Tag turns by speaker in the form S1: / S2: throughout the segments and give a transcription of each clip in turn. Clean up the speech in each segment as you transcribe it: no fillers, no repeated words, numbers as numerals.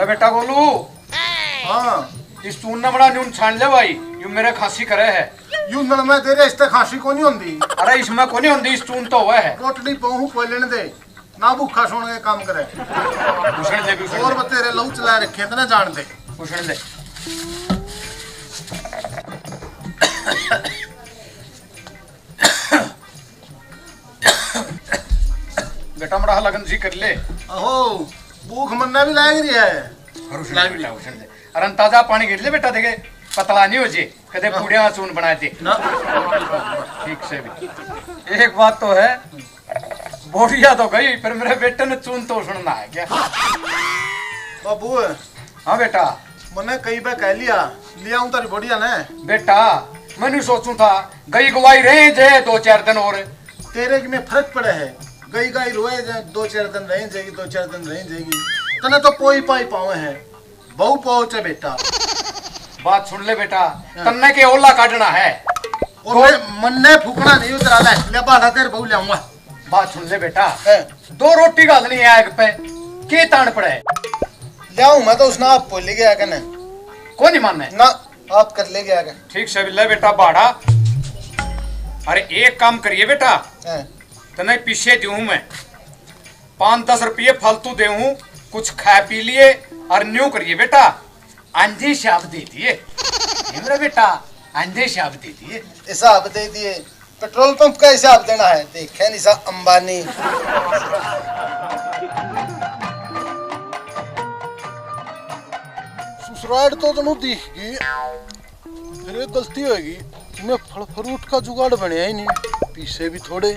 S1: अरे बेटा गोलू,
S2: हाँ
S1: इस चून ने बड़ा न्यून छान ले भाई, यू मेरे खांसी करे है।
S2: यूं नल में तेरे इसते खांसी को नहीं होंदी।
S1: अरे इसमें को नहीं होंदी, इस चून तो हुआ है।
S2: रोटली पहू कोई लेने दे ना, भूखा सोने के काम करे।
S1: पूछने दे, पूछने
S2: और
S1: दे,
S2: तेरे लहू चला रखे इतने जान दे।
S1: पूछने दे। बेटा बड़ा लगन सी कर ले।
S2: अहो भूख मरना भी लाग रही है।
S1: ला भी ला, पूछने दे। अरे ताजा पानी गिर ले बेटा, देखे पतला नहीं हो जे, कदे पूड़िया चून बनाए थे
S2: ना
S1: ठीक से भी। एक बात तो है, बोरिया तो गई, फिर मेरे बेटे ने चून तो सुनना है क्या?
S2: बाबू
S1: हाँ बेटा।
S2: मैंने कई बार कह लिया हूँ तारी बढ़िया ने।
S1: बेटा मैंने सोचू था गई गवाई रहे जे 2-4 दिन और।
S2: तेरे में फर्क पड़े है, गई गाई रोए 2-4 दिन रह जाएगी, 2-4 दिन रह जाएगी। तने तो पोई पाई पावे है, बहु पहुंचे बेटा।
S1: बात सुन ले बेटा, तन्ने के ओला काटना है
S2: और मन्ने फूकना नहीं उतरा ले बाधा तेरे बहु लाऊंगा।
S1: बात सुन ले बेटा, 2 रोटी घालनी है आग पे, के तान पड़े
S2: लाऊं मैं तो उसने आप बोल ले गया कने
S1: को नहीं मानने
S2: ना, आप कर ले गया कने।
S1: ठीक से ले बेटा बाड़ा। अरे एक काम करिए बेटा, तने पीछे दूं मैं 5-10 रुपये फालतू दे, कुछ खा पी लिए और न्यू करिए बेटा, अंधे शाप दे दिए मेरा बेटा, अंधे शाप दे दिए।
S2: हिसाब दे दिए, पेट्रोल पंप का हिसाब देना है, देखे निशा अंबानी। ससुराल तो तनु दिख गई, फिर एक गलती होगी, मैं फल फ्रूट का जुगाड़ बनया ही नहीं, पीछे भी थोड़े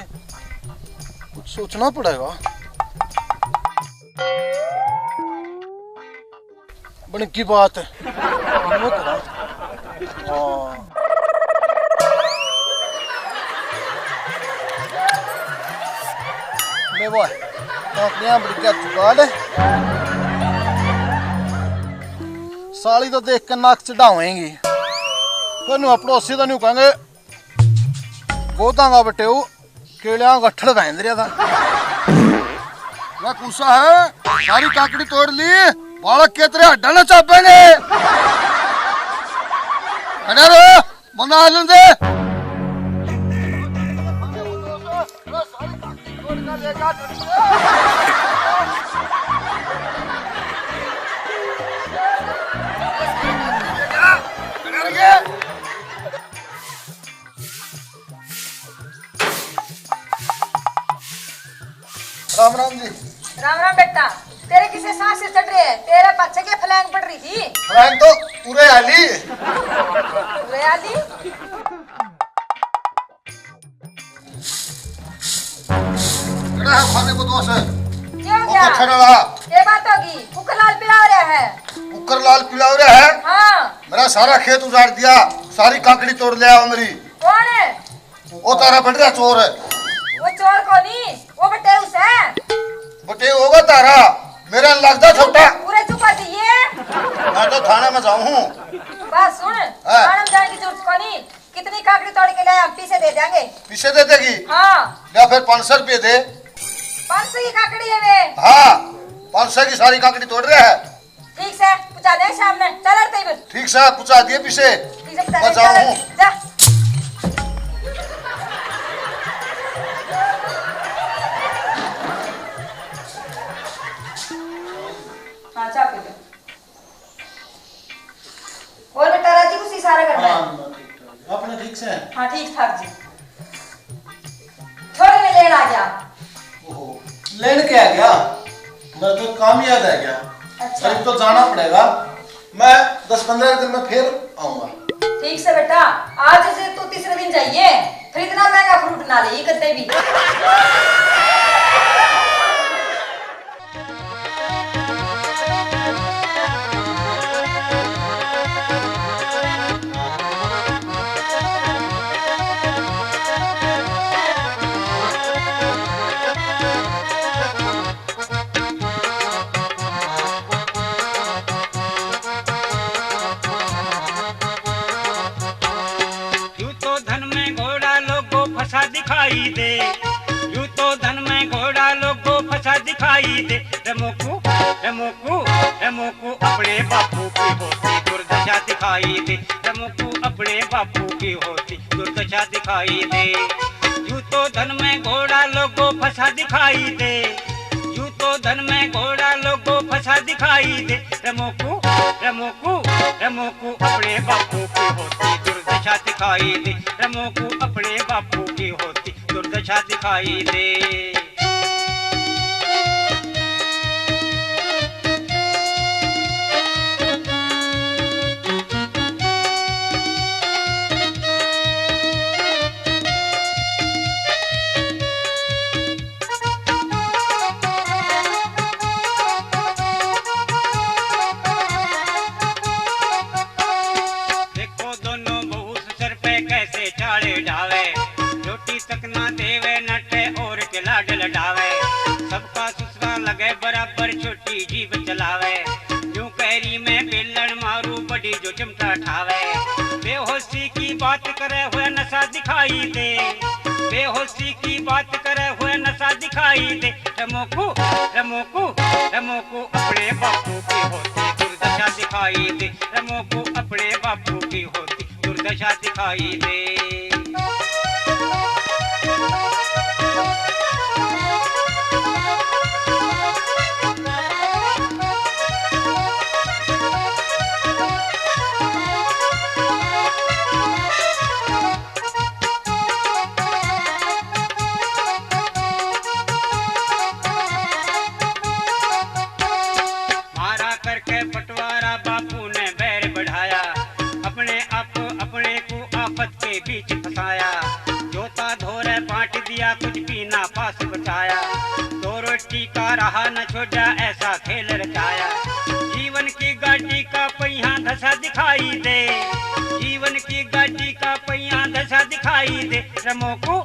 S2: कुछ सोचना पड़ेगा। बन की बात है मैं वो नौकरियां बड़ी क्या जुगाड़ है। साली तो देख कर नाक चढ़ावेंगी, फिर पड़ोसी तो नहीं कहेंगे गोदांगा बटे केलिया गठड़ बहन रहा था। मैं पूछा है सारी काकड़ी तोड़ ली, बालक के तेरे हड्डा न चापे ने। अरे बंदा हालन दे। राम राम जी।
S3: राम राम बेटा, तेरे किसे सांस से चढ़ रहे हैं? तेरे बच्चे के फ्लैंग पड़ रही थी।
S2: फ्लैंग तो पूरे आली।
S3: पूरे आली?
S2: खाने को दोष है।
S3: क्यों क्या? ये बात होगी, कुकर लाल पिला रहा है।
S2: कुकर लाल पिला रहा है?
S3: हाँ।
S2: मेरा सारा खेत उजाड़ दिया, सारी काकड़ी तोड़ ले आओ मेरी।
S3: कौन है?
S2: वो तारा बढ़ रहा चोर है।
S3: वो चोर को नहीं, वो बटेउस है।
S2: बटे होगा तारा, मेरा लगता छोटा।
S3: पूरे चुका दिए।
S2: मैं तो थाने में जाऊँ।
S3: बात सुन, थाने में जाने की जरूरत को नहीं, कितनी काकड़ी तोड़ के लाए, हम पीछे दे देंगे।
S2: पीछे दे देगी?
S3: हाँ।
S2: या फिर 500 रुपये दे।
S3: 500 की काकड़ी है वे।
S2: हाँ 500 की सारी काकड़ी तोड़ रहे है।
S3: ठीक से पूछा दे शाम में, चल अड़ते ही।
S2: ठीक से पूछा दिए पीछे। मैं जाऊँ।
S3: जा। हाँ चाप के दो। और बेटा राजी कुछ इशारा करना है।
S2: अपने ठीक से?
S3: हाँ ठीक ठाक जी। थोड़ी में लेन आ गया।
S2: ओहो, लेन के आ गया? मेरा तो काम याद आ गया।
S3: अच्छा।
S2: तो जाना पड़ेगा, मैं 10-15 दिन में फिर आऊंगा।
S3: ठीक से बेटा, आज से तू तीसरे दिन जाइए, फिर इतना महंगा फ्रूट ना ले कदे भी।
S4: दिखाई दे, यूं तो धन में घोड़ा लोगों फंसा दिखाई दे। रमोकू अपने बापू की होती दुर्दशा दिखाई दे, रमोकू अपने बापू की होती दुर्दशा दिखाई दे। यूं तो धन में घोड़ा लोगों फंसा दिखाई दे, यूं तो धन में घोड़ा लोगों फंसा दिखाई दे। रमोकू अपने बापू की होती दुर्दशा दिखाई दे, रमोकू अपने बापू की होती दुर्दशा दिखाई दे। रोटी तक ना देवे नटे और के लाड लडावे, सबका ससुरा लगे बराबर छोटी जीव चलावे। यूं कैरी में बेलन मारू बड़ी जो चिमटा ठावे, बेहोशी की बात करे हुए नशा दिखाई दे, बेहोशी की बात करे हुए नशा दिखाई दे। रमोकू अपने बापू की होती दुर्दशा दिखाई दे, रमोकू अपने बापू की होती दुर्दशा दिखाई दे। बीच फसाया, जोता धोरे बांट दिया कुछ भी ना पास बचाया। दो रोटी का रहा न छोड़ा ऐसा खेल रचाया, जीवन की गाड़ी का पहिया धसा दिखाई दे, जीवन की गाड़ी का पहिया धसा दिखाई दे। रमोकू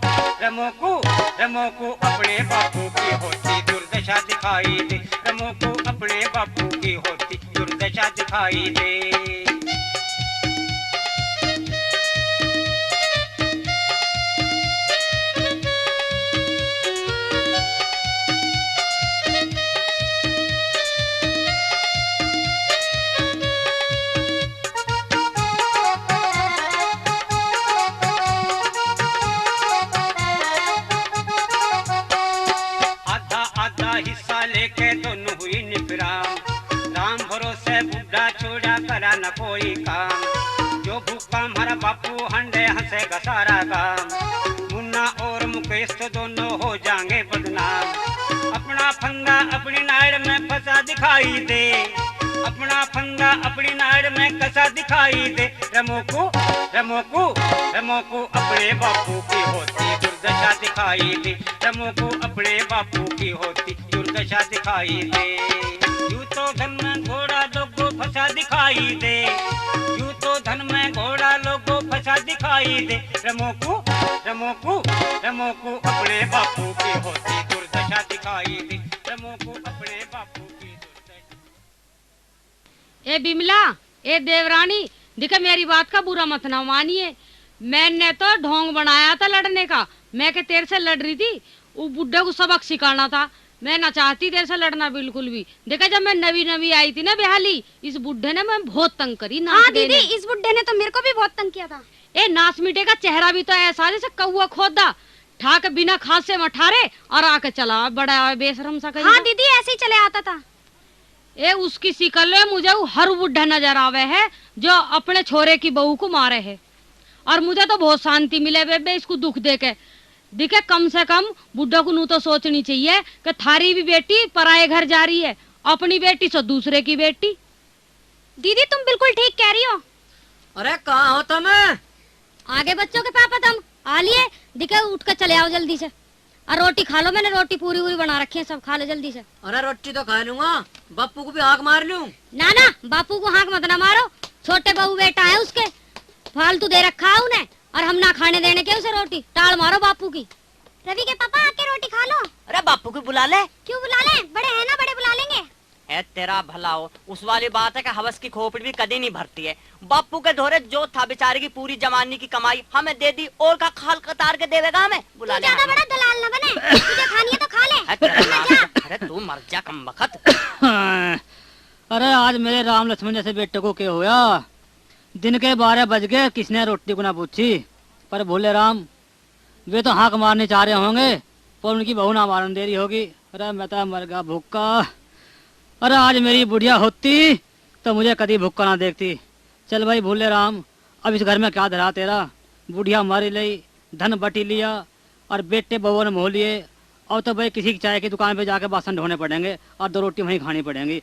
S4: अपने बापू की होती दुर्दशा दिखाई दे, रमोकू अपने बापू की होती दुर्दशा दिखाई दे। हिस्सा लेके दोनों हुई निफराम, राम भरोसे बुढ़ा छोड़ा करा न कोई काम। जो भूखा हमारा बापू हंडे हंसेगा सारा काम, मुन्ना और मुकेश तो दोनों हो जाएंगे बदनाम। अपना फंदा अपनी नाड़ में फंसा दिखाई दे, अपना फंदा अपनी नाड़ में कसा दिखाई दे। रमोकू अपने बापू की होती दुर्दशा दिखाई दे, रमोकू अपने बापू की होती दुर्दशा दिखाई दे। यूं तो धन में घोड़ा लोगों फंसा दिखाई दे, यूं तो धन में घोड़ा लोगों फंसा दिखाई दे। रमोकू अपने बापू की होती दुर्दशा दिखाई दे, रमोकू अपने बापू की दुर्दशा।
S5: ए बिमला, ए देवरानी, देखा मेरी बात का बुरा मत ना मानिए। मैंने तो ढोंग बनाया था लड़ने का, मैं के तेरे से लड़ रही थी, वो बुड्ढे को सबक सिखाना था। मैं ना चाहती तेरे से लड़ना बिल्कुल भी। देखा जब मैं नवी आई थी ना बिहाली, इस बुड्ढे ने मैं बहुत तंग करी।
S6: हाँ दीदी, इस बुड्ढे ने तो मेरे को भी बहुत तंग किया था।
S5: ए नास मीठे का चेहरा भी तो ऐसा जैसे कौआ खोदा, ठाक बिना खास से मठारे और आके चला बड़ा बेशरम सा।
S6: हाँ दीदी, ऐसे ही चले आता था।
S5: ए उसकी शिकल में मुझे वो हर बुड्ढा नजर आवे है जो अपने छोरे की बहू को मारे है, और मुझे तो बहुत शांति मिले बेबे इसको दुख देके। दिखे कम से कम बुड्ढा को नू तो सोचनी चाहिए कि थारी भी बेटी पराये घर जा रही है, अपनी बेटी से दूसरे की बेटी।
S6: दीदी तुम बिल्कुल ठीक कह रही हो।
S3: अरे कहाँ हो तुम?
S6: आगे बच्चों के पापा तुम आ लिए, दिखे उठ कर चले आओ जल्दी से। और रोटी खा लो, मैंने रोटी पूरी पूरी बना रखी है, सब खा लो जल्दी से।
S3: अरे रोटी तो खा लूंगा, बापू को भी हाक मार लूं।
S6: ना ना, बापू को हाक मत ना मारो, छोटे बहू बेटा है उसके, फालतू दे रखा है उन्हें, और हम ना खाने देने के उसे रोटी। टाल मारो बापू की। रवि के पापा आके रोटी खा लो।
S7: अरे बापू को बुला ले।
S6: क्यों बुला ले, बड़े हैं ना, बड़े बुला लेंगे।
S7: ए तेरा भला हो, उस वाली बात है कि हवस की खोपड़ी भी कभी नहीं भरती है। बापू के धोरे जो था बेचारे की पूरी जवानी की कमाई हमें दे दी, और का खाल कतार के देवेगा हमें। बुला ले।
S6: ज्यादा बड़ा दलाल ना बने, तुझे खानी है तो खा ले।
S7: अरे तू मर जा कम बखत।
S8: अरे आज मेरे राम लक्ष्मण जैसे बेटे को क्या होया? दिन के 12 बज गए, किसने रोटी को ना पूछी। पर भोले राम वे तो हाँक मारने चाह रहे होंगे, पर उनकी बहू ना मारने दे रही होगी। अरे मैं तो मर गया भूखा। अरे आज मेरी बुढ़िया होती तो मुझे कभी भूखा ना देखती। चल भाई भोले राम, अब इस घर में क्या धरा तेरा? बुढ़िया मारी ली, धन बटी लिया और बेटे बहू ने मोह लिए। और तो भाई किसी की चाय की दुकान पे जाके बासन ढोने पड़ेंगे और 2 रोटी वहीं खानी पड़ेंगी।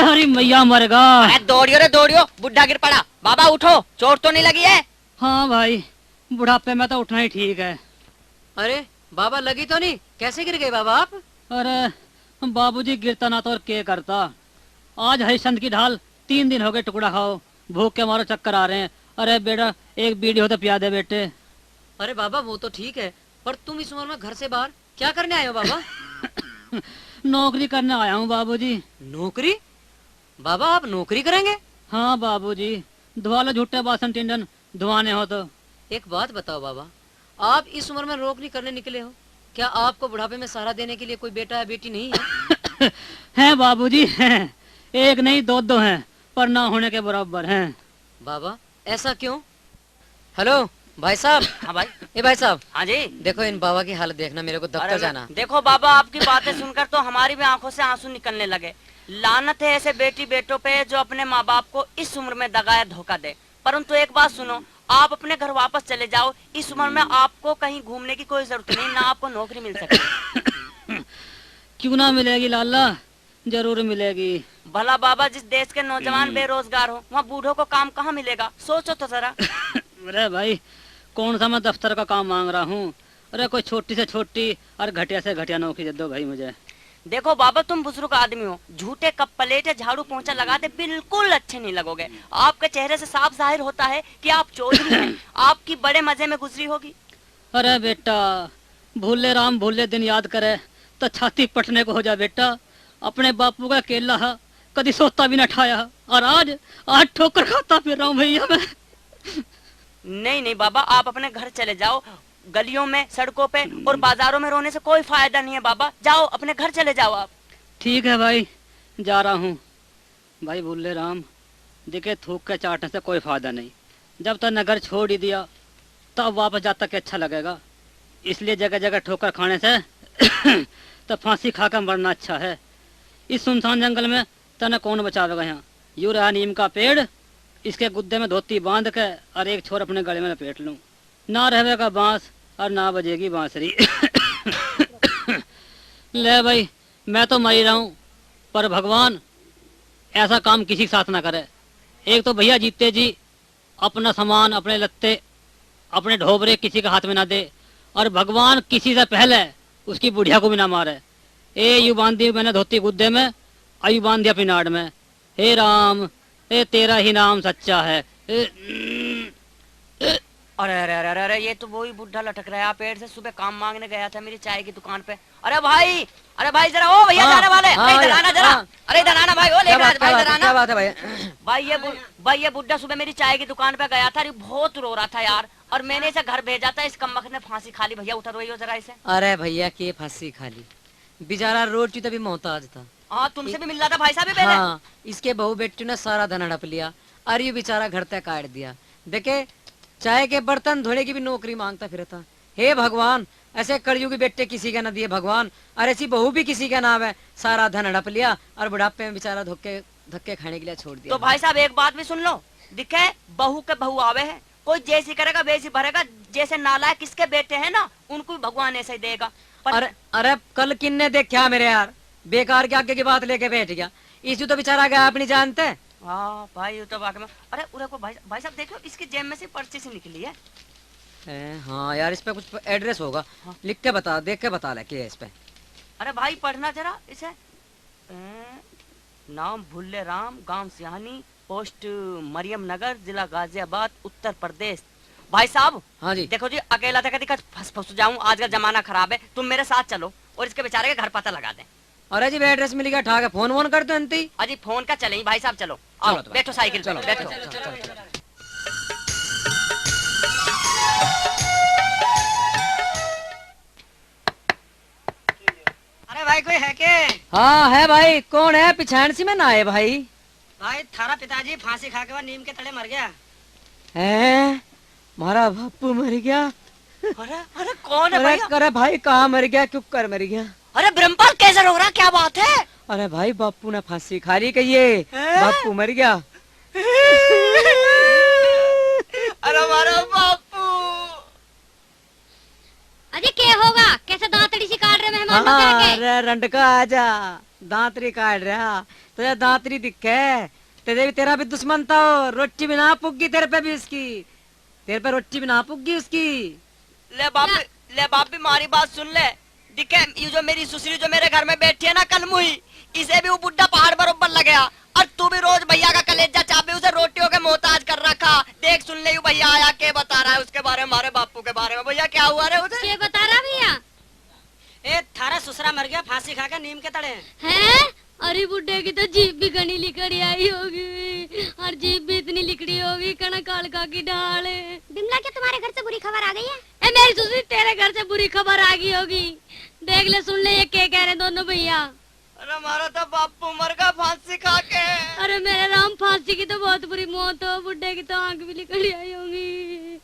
S8: हरी मैया मरेगा।
S7: दौड़ियो रे दौड़ियो, बुढ़ा गिर पड़ा। बाबा उठो, चोट तो नहीं लगी है?
S8: हाँ भाई, बुढ़ापे में तो उठना ही ठीक है।
S9: अरे बाबा लगी तो नहीं? कैसे गिर गए बाबा आप?
S8: अरे बाबूजी गिरता ना तो और क्या करता। आज हरिश्चंद्र की ढाल 3 दिन हो गए टुकड़ा खाओ, भूख के मारो चक्कर आ रहे हैं। अरे बेटा एक बीड़ी हो तो पिया दे बेटे।
S9: अरे बाबा वो तो ठीक है, पर तुम इस उम्र में घर से बाहर क्या करने आए हो बाबा?
S8: नौकरी करने आया हूँ बाबूजी।
S9: नौकरी? बाबा आप नौकरी करेंगे?
S8: हाँ बाबूजी, धुआ लो झूठे बासन टिंडन, धुआने हो तो।
S9: एक बात बताओ बाबा, आप इस उम्र में नौकरी करने निकले हो, क्या आपको बुढ़ापे में सहारा देने के लिए कोई बेटा या बेटी नहीं है?
S8: हैं बाबूजी हैं, एक नहीं 2 हैं, पर ना होने के बराबर हैं।
S9: बाबा ऐसा क्यों? हेलो भाई साहब।
S7: हाँ भाई।
S9: ए भाई साहब।
S7: हाँ जी।
S9: देखो इन बाबा की हालत देखना, मेरे को दफ्तर जाना।
S7: देखो बाबा, आपकी बातें सुनकर तो हमारी भी आंखों से आंसू निकलने लगे। लानत है ऐसे बेटी बेटों पे जो अपने माँ बाप को इस उम्र में दगा या धोखा दे। परंतु एक बात सुनो, आप अपने घर वापस चले जाओ। इस उम्र में आपको कहीं घूमने की कोई जरूरत नहीं, ना आपको नौकरी मिल सके।
S8: क्यों ना मिलेगी लाला, जरूर मिलेगी।
S7: भला बाबा, जिस देश के नौजवान बेरोजगार हो, वहाँ बूढ़ों को काम कहाँ मिलेगा? सोचो तो जरा।
S8: अरे भाई, कौन सा मैं दफ्तर का काम मांग रहा हूँ? अरे कोई छोटी से छोटी और घटिया से घटिया नौकरी दे दो भाई मुझे।
S7: देखो बाबा, तुम बुजुर्ग आदमी हो, झूठे कप प्लेट या झाड़ू पोंछा लगाते बिल्कुल अच्छे नहीं लगोगे। आपके चेहरे से साफ जाहिर होता है कि आप चौधरी हैं। आपकी बड़े मजे में गुजरी होगी।
S8: अरे बेटा, भूले राम भूले दिन याद करे तो छाती पटने को हो जा बेटा। अपने बापू का केला है, कभी सोता भी न ठाया, और आज ठोकर खाता फिर रहा हूँ भैया मैं।
S7: नहीं नहीं बाबा, आप अपने घर चले जाओ। गलियों में, सड़कों पे और बाजारों में रोने से कोई फायदा नहीं है बाबा। जाओ अपने घर चले जाओ आप।
S8: ठीक है भाई, जा रहा हूँ। भाई भूले राम, दिखे थूक के चाटने से कोई फायदा नहीं। जब तक नगर छोड़ ही दिया तब वापस जाता के अच्छा लगेगा। इसलिए जगह जगह ठोकर खाने से तो फांसी खाकर मरना अच्छा है। इस सुनसान जंगल में तने कौन बचावेगा? यहाँ यूं रहा नीम का पेड़, इसके गुद्दे में धोती बांध के और एक छोर अपने गले में लपेट लूं, ना रहवे का बांस और ना बजेगी बांसुरी। ले भाई, मैं तो मर ही रहा हूँ, पर भगवान ऐसा काम किसी के साथ ना करे। एक तो भैया जीते जी अपना सामान, अपने लत्ते, अपने ढोबरे किसी के हाथ में ना दे, और भगवान किसी से पहले उसकी बुढ़िया को भी ना मारे। ए यू बांध दी मैंने धोती गुद्दे में, आयु बांध दिया अपनी नाड़ में। हे राम, ए तेरा ही नाम सच्चा है।
S7: अरे अरे अरे अरे अरे, ये तो वही बुढ़ा लटक रहा है पेड़ से। सुबह काम मांगने गया था मेरी चाय की दुकान पे। अरे भाई जरा, ओ भैया जाने वाले, इधर आना जरा। अरे इधर आना भाई, ओ लेकर भाई इधर आना।
S9: क्या बात है भाई?
S7: भाई ये बुढ़ा सुबह मेरी चाय की दुकान पे गया था, अरे बहुत रो रहा था यार, और मैंने इसे घर भेजा था। इस कमबख्त ने फांसी खा ली। भैया उतर हो जरा इसे।
S9: अरे भैया के फांसी खा ली, बेचारा रोटी तभी मोहताज था।
S7: हाँ, तुमसे भी मिल रहा था भाई साहब पहले।
S9: हाँ, इसके बहू बेटी ने सारा धन हड़प लिया और ये बेचारा घर तक काट दिया। देखे, चाय के बर्तन धोने की भी नौकरी मांगता फिरता। हे भगवान, ऐसे कलयुगी बेटे किसी का न दिए भगवान, और ऐसी बहू भी किसी का नाम है। सारा धन हड़प लिया और बुढ़ापे में बेचारा धक्के खाने के लिए छोड़ दिया।
S7: तो भाई साहब एक बात भी सुन लो, दिखे बहू के बहू आवे है, कोई जैसी करेगा वैसी भरेगा। जैसे नालायक किसके बेटे हैं ना, उनको भी भगवान ऐसे ही देगा।
S9: अरे कल किन्ने देखा मेरे यार, बेकार के आगे की बात लेके बैठ गया। इसी तो बेचारा गया अपनी जानते।
S7: हाँ भाई, ये तो वाकई में। अरे उरे को भाई साहब देखो, इसकी जेब में से पर्ची से निकली है।
S9: हाँ यार, इस पे कुछ एड्रेस होगा। हाँ। लिख के बता, देख के बता ले क्या है इस पे।
S7: अरे भाई पढ़ना जरा इसे। नाम भुल्ले राम, गांव सिहानी, पोस्ट मरियम नगर, जिला गाजियाबाद, उत्तर प्रदेश। भाई साहब।
S9: हाँ जी।
S7: देखो जी, अकेला था फंस जाऊं, आज का जमाना खराब है, तुम मेरे साथ चलो और इसके बेचारे के घर पता लगा दें।
S9: अरे जी एड्रेस मिल गया, ठाक है, फोन वोन कर दो अंती।
S7: अजी फोन का चले भाई साहब, चलो आओ तो बैठो साइकिल पे बैठो।
S10: अरे भाई कोई है के?
S9: हाँ है भाई, कौन है? पिछाड़ सी में ना आए भाई।
S10: भाई थारा पिताजी फांसी खा के बाद नीम के तले मर गया
S9: है। हमारा बापू मर गया।
S7: अरे कौन है भैया?
S9: अरे भाई कहाँ मर गया, क्यों कर मर गया?
S7: अरे ब्रह्मपाल कैसे रो रहा, क्या बात है?
S9: अरे भाई बापू ने फांसी खा ली, कहिए बापू मर गया।
S7: अरे हमारा बापू।
S6: अरे क्या होगा, कैसे दांतड़ी सी काट रहे मेहमान?
S9: अरे रंडका आजा, दांतरी काट रहा तुझे, दांतरी दिखे तेरा भी दुश्मन था। रोटी भी ना पुगी तेरे पे भी उसकी, तेरे पे रोटी भी ना पुगी उसकी।
S7: ले बाप भी मारी बात सुन ले। दिखे ये जो मेरी सुसरी जो मेरे घर में बैठी है ना कलमुही, इसे भी वो बुड्ढा पहाड़ बरोबर लग गया, और तू भी रोज भैया का कलेजा चापे उसे रोटियों के मोहताज कर रखा। देख सुन ले भैया आया के बता रहा है उसके बारे में, हमारे बापू के बारे में। भैया क्या हुआ रे उसे?
S6: क्या बता रहा भैया?
S10: ए थारा ससुरा मर गया फांसी खा के नीम के तले
S6: हैं? अरे बुड्ढे की तो जीभ भी घनी लिकड़ी आई होगी, और जीभ भी इतनी लिकड़ी होगी कण कालका की ढाल। बिमला क्या तुम्हारे घर से बुरी खबर आ गई है? ए मेरी सुसरी, तेरे घर से बुरी खबर आ गई होगी। देख ले सुन ले, ये क्या कह रहे दोनों भैया।
S7: अरे हमारा तो बापू मर गया फांसी खा के।
S6: अरे मेरे राम, फांसी की तो बहुत बुरी मौत हो, बुड्ढे की तो आंख भी लिकड़ी आई होगी।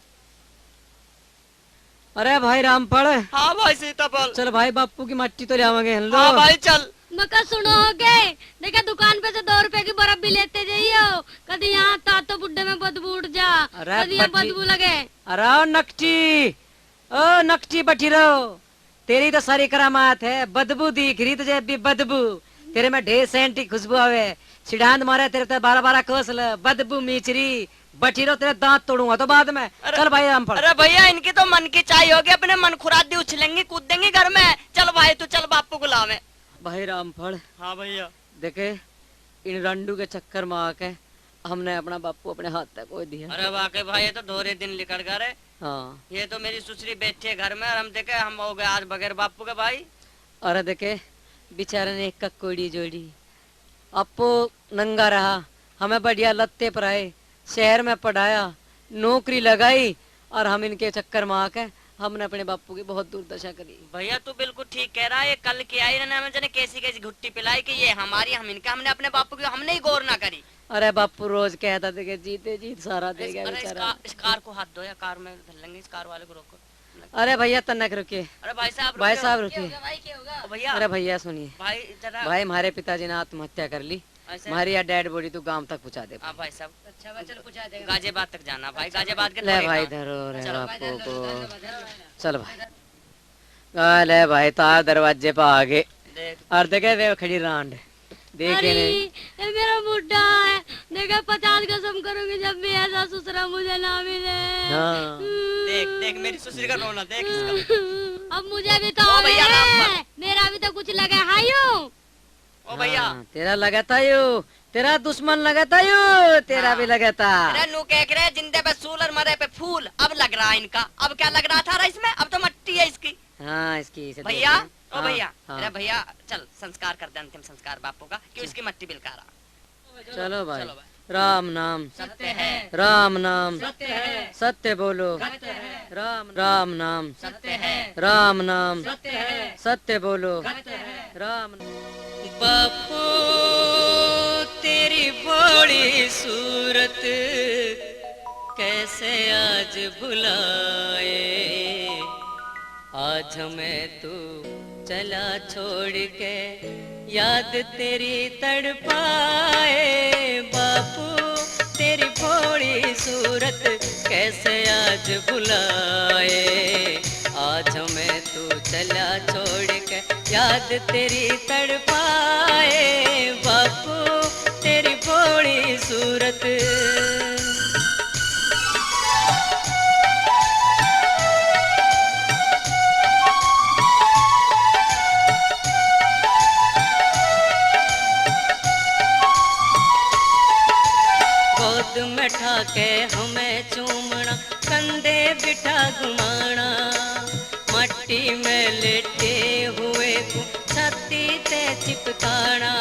S9: अरे भाई रामफल।
S7: हाँ भाई सीताफल।
S9: चल भाई बापू की मट्टी तो लावांगे हम लोग।
S7: हाँ भाई चल।
S6: मका सुनोगे, देखा दुकान पे से 2 रुपए की बर्फ भी लेते जाइयो। कभी यहाँ ता तो बुड्ढे में बदबू उठ जा, कभी यहाँ बदबू लगे।
S9: अरे नकटी, ओ नकटी बैठी रहो, तेरी तो सारी करामात है। बदबू दिख रही तुझे भी बदबू, तेरे में ढेर सेंटी खुशबू आवे। सिडांत मारे तेरे तो 12-12 कोसल बदबू मीचरी बैठी रहो, तेरे दांत तोड़ूंगा तो बाद में। चल भाई रामफल।
S7: अरे भैया इनकी तो मन की चाय होगी, अपने मन खुरादी उछलेंगी कूद देंगी घर में। चल भाई तू चल बापू को लावे।
S9: भाई रामफल।
S7: हाँ भैया।
S9: देखे इन रंडू के चक्कर में आके हमने अपना बापू अपने हाथ तक कोई दिया।
S7: अरे वाकई भाई ये तो दोहरे दिन निकल गए।
S9: हाँ,
S7: ये तो मेरी सुसरी बैठी है घर में, और हम देखे हम हो गए आज बगैर बापू के भाई।
S9: अरे देखे बेचारे ने एक ककोड़ी जोड़ी, अपो नंगा रहा, हमें बढ़िया लत्ते पर आए, शहर में पढ़ाया, नौकरी लगाई, और हम इनके चक्कर में आके हमने अपने बापू की बहुत दुर्दशा करी।
S7: भैया तू बिल्कुल ठीक कह रहा है। कल की आई ना हमें कैसी घुट्टी पिलाई कि ये हमारी हम इनका, हमने अपने बापू की हमने ही गौर ना करी।
S9: अरे बापू रोज कहता था कि जीते जीत सारा दे गया बेचारा।
S7: इस कार को हाथ दो या कार में धर लेंगे, इस कार वाले को रोको।
S9: अरे भैया तन्नक रुकिए।
S7: अरे भाई साहब
S9: रुकिए।
S7: भैया।
S9: अरे भैया सुनिए
S7: भाई जरा।
S9: भाई हमारे पिताजी ने आत्महत्या कर ली। हमारी या डेड बॉडी तू गांव तक पहुंचा दे।
S7: हाँ भाई साहब।
S10: अच्छा चल पूछा देगा।
S7: गाजियाबाद तक जाना भाई, गाजियाबाद के
S9: ले
S7: थोड़े
S9: भाई
S7: काम।
S9: धरो रे
S7: चलो।
S9: बापू को। चल भाई ले भाई तार दरवाजे पे आ गए
S7: देख
S9: और देखे वे खड़ी रांड देखे
S6: अरे
S9: नहीं
S6: ये मेरा बुड्ढा है, देखा 50 कसम करूंगी जब भी ऐसा ससुरा मुझे ना मिले।
S9: हाँ।
S7: देख देख मेरी ससुर का रोना देख इसका।
S6: अब मुझे भी तो
S7: ओ भैया, राम
S6: है।
S7: पर।
S6: मेरा भी तो कुछ लगा है यूं।
S7: ओ भैया
S9: हाँ, तेरा लगा था यू, तेरा दुश्मन लगा था यू, तेरा
S7: हाँ।
S9: भी लगा था।
S7: अरे नू कह रहे जिंदे पे सूल और मरे पे फूल, अब लग रहा है इनका। अब क्या लग रहा था इसमें, अब तो मट्टी है इसकी।
S9: हाँ इसकी इसे
S7: भैया
S9: देख ले।
S7: ओ
S9: हाँ,
S7: भैया,
S9: हाँ।
S7: अरे भैया चल संस्कार कर दे, अंतिम संस्कार बापू का, कि उसकी मट्टी बिलकारा।
S9: चलो भाई
S7: चलो भाई।
S9: राम नाम
S7: सत्य है,
S9: राम नाम
S7: सत्य है,
S9: सत्य बोलो
S7: सत्य है,
S9: राम नाम
S7: सत्य है,
S9: राम नाम
S7: सत्य है,
S9: सत्य बोलो
S7: सत्य है।
S9: राम
S7: बापू तेरी बड़ी सूरत कैसे आज भुलाए, आज हमें तू चला छोड़ के याद तेरी तड़पाए। बापू तेरी भोली सूरत कैसे आज भुलाए, आज हमें तू चला छोड़ के याद तेरी तड़पाए। बापू तेरी भोली सूरत। गोद में ठाके हमें चूमना, कंधे बिठा घुमाना, मट्टी में लेटे हुए को छाती ते चिपकाना।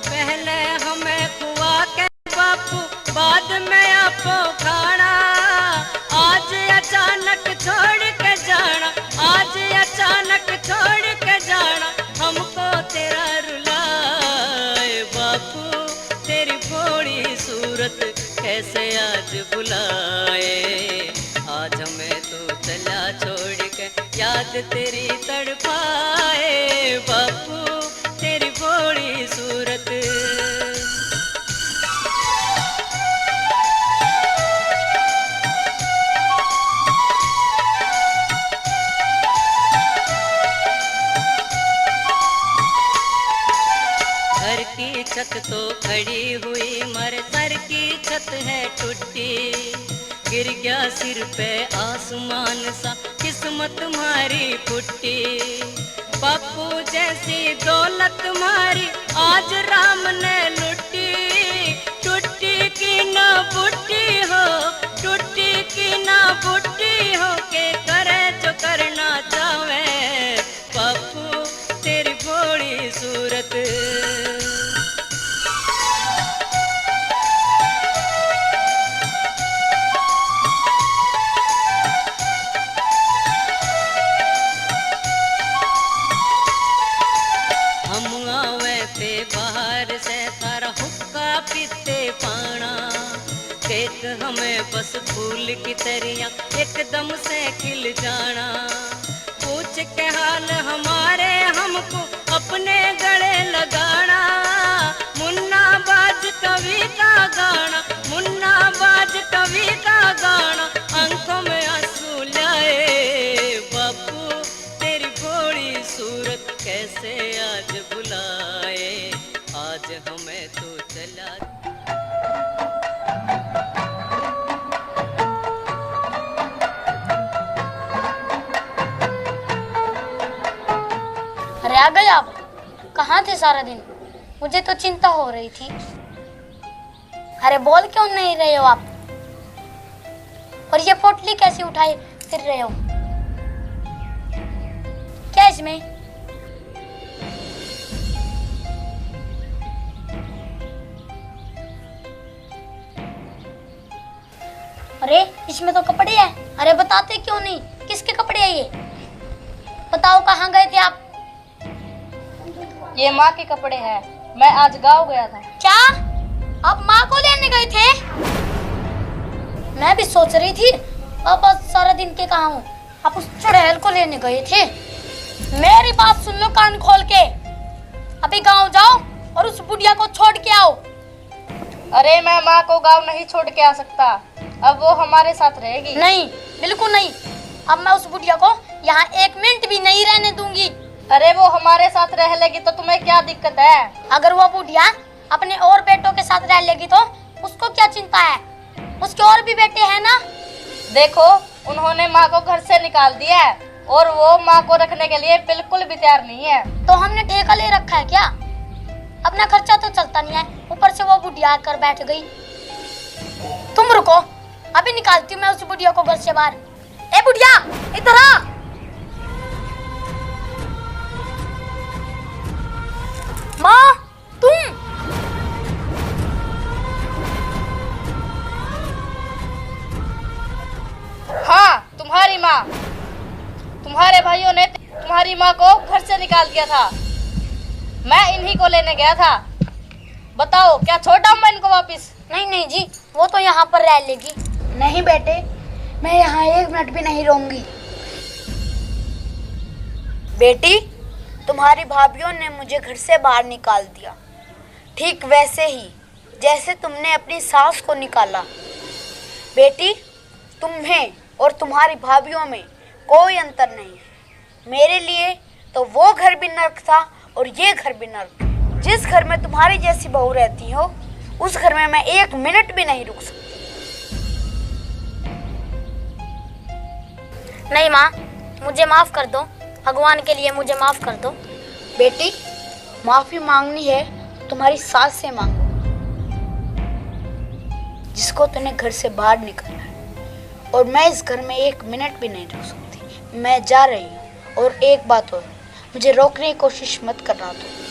S7: पहले हमें खुआ के बापू, बाद में आपको खाना। आज अचानक छोड़ के जाना, आज अचानक छोड़ के जाना, हमको तेरा रुलाए। बापू तेरी भोली सूरत कैसे आज बुलाए, आज हमें तो चला छोड़ के याद तेरी तड़पाए। बापू तेरी भोली सूरत। घर की छत तो खड़ी हुई, मर सर की छत है टूटी। गिर गया सिर पे आसमान सा, किस्मत मारी फुटी। बापू जैसी दौलत मारी आज राम ने लुटी। टूटी की ना बुट्टी हो, टूटी की ना बुट्टी हो, के करे जो करना चाहे। बापू तेरी भोली सूरत। हम आवे ते बाहर से तारा हुक्का पीते पाना। देख हमें बस फूल की तरियां एकदम से खिल जाना। पूछ के हाल हमारे हमको अपने गले लगाना। मुन्ना बाज कवि का गाना, मुन्ना बाज कवि का गाना, आंखों में आंसू लाए। बापू तेरी भोली सूरत कैसे आज बुलाए, आज हमें तो चला।
S6: अरे आ गए आप, कहाँ थे सारा दिन? मुझे तो चिंता हो रही थी। अरे बोल क्यों नहीं रहे हो आप? और ये पोटली कैसे उठाए फिर रहे हो? क्या इसमें? अरे इसमें तो कपड़े हैं। अरे बताते क्यों नहीं, किसके कपड़े हैं ये? बताओ कहाँ गए थे आप?
S11: ये माँ के कपड़े हैं, मैं आज गाँव गया था।
S6: क्या आप माँ को लेने गए थे? मैं भी सोच रही थी अब सारा दिन के कहाँ हूँ। आप उस चुड़ैल को लेने गए थे। मेरी बात सुन लो कान खोल के, अभी गाँव जाओ
S11: और उस बुढ़िया को छोड़ के आओ।
S12: अरे मैं माँ को गाँव नहीं छोड़ के आ सकता, अब वो हमारे साथ रहेगी।
S11: नहीं, बिल्कुल नहीं। अब मैं उस बुढ़िया को यहाँ 1 मिनट भी नहीं रहने दूंगी।
S12: अरे वो हमारे साथ रह लेगी तो तुम्हें क्या दिक्कत है?
S11: अगर वो बुढ़िया अपने और बेटों के साथ रह लेगी तो उसको क्या चिंता है? उसके और भी बेटे हैं ना।
S12: देखो, उन्होंने माँ को घर से निकाल दिया है और वो माँ को रखने के लिए बिल्कुल भी तैयार नहीं है।
S11: तो हमने ठेका ले रखा है क्या? अपना खर्चा तो चलता नहीं है, ऊपर से वो बुढ़िया आकर बैठ गई। तुम रुको, अभी निकालती हूँ मैं उस बुढ़िया को घर से बाहर। ए बुढ़िया, इधर आ। माँ, तुम?
S12: हाँ, तुम्हारी माँ। तुम्हारे भाइयों ने तुम्हारी माँ को घर से निकाल दिया था, मैं इन्हीं को लेने गया था। बताओ, क्या छोड़ा मैं इनको वापिस?
S11: नहीं नहीं जी, वो तो यहाँ पर रह लेगी। नहीं बेटे, मैं यहाँ 1 मिनट भी नहीं रहूंगी। बेटी, तुम्हारी भाभीयों ने मुझे घर से बाहर निकाल दिया, ठीक वैसे ही जैसे तुमने अपनी सास को निकाला। बेटी, तुम्हें और तुम्हारी भाभीयों में कोई अंतर नहीं है। मेरे लिए तो वो घर भी नर्क था और ये घर भी नर्क। जिस घर में तुम्हारी जैसी बहू रहती हो, उस घर में मैं 1 मिनट भी नहीं रुक सकती। नहीं माँ, मुझे माफ कर दो, भगवान के लिए मुझे माफ कर दो। बेटी, माफी मांगनी है तुम्हारी सास से मांगो, जिसको तूने घर से बाहर निकाला है। और मैं इस घर में 1 मिनट भी नहीं रुक सकती। मैं जा रही हूँ। और एक बात और, मुझे रोकने की कोशिश मत करना तुम।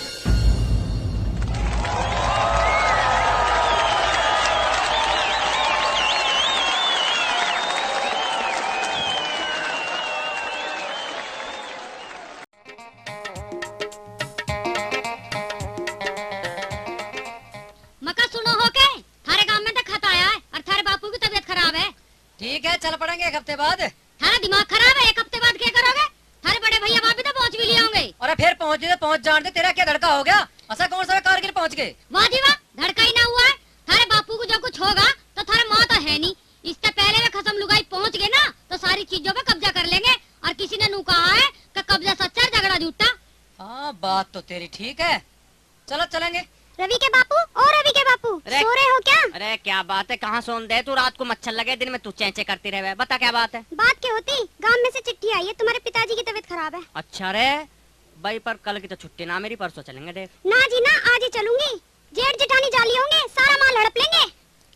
S5: मका सुनो हो के, थारे गांव में तो खत आया है और थारे बापू की तबीयत खराब है।
S9: ठीक है, चल पड़ेंगे 1 हफ्ते बाद।
S5: थारा दिमाग खराब है, 1 हफ्ते बाद क्या करोगे? थारे बड़े भैया भाभी तो पहुंच भी लिए होंगे।
S9: अरे फिर पहुंच जान दे, तेरा क्या धड़का हो गया? ऐसा कौन सा कारगिल पहुंच गए?
S5: वाह जी वाह, धड़का ही ना हुआ है। थारे बापू को जो कुछ होगा तो थारे माँ तो है नहीं। इससे पहले वे खसम लुगाई पहुंच गए ना तो सारी चीजों पे कब्जा कर लेंगे। और किसी ने नू कहा है कि कब्जा सच्चा झगड़ा झूठा।
S9: हाँ, बात तो तेरी ठीक है। चलो चलेंगे।
S6: रवि के बापू और रवि के बापू सो रहे हो क्या?
S7: अरे क्या बात है, कहाँ सोन दे तू? रात को मच्छर लगे, दिन में तू चेंचे करती रहे। बता क्या बात है?
S6: बात क्या होती, गांव में से चिट्ठी आई है, तुम्हारे पिताजी की तबीयत खराब है।
S7: अच्छा रे भाई, पर कल की तो छुट्टी ना मेरी, परसों चलेंगे। देख
S6: ना जी ना, आज ही चलूंगी। जेठ जेठानी जाली होंगे, सारा माल हड़प लेंगे।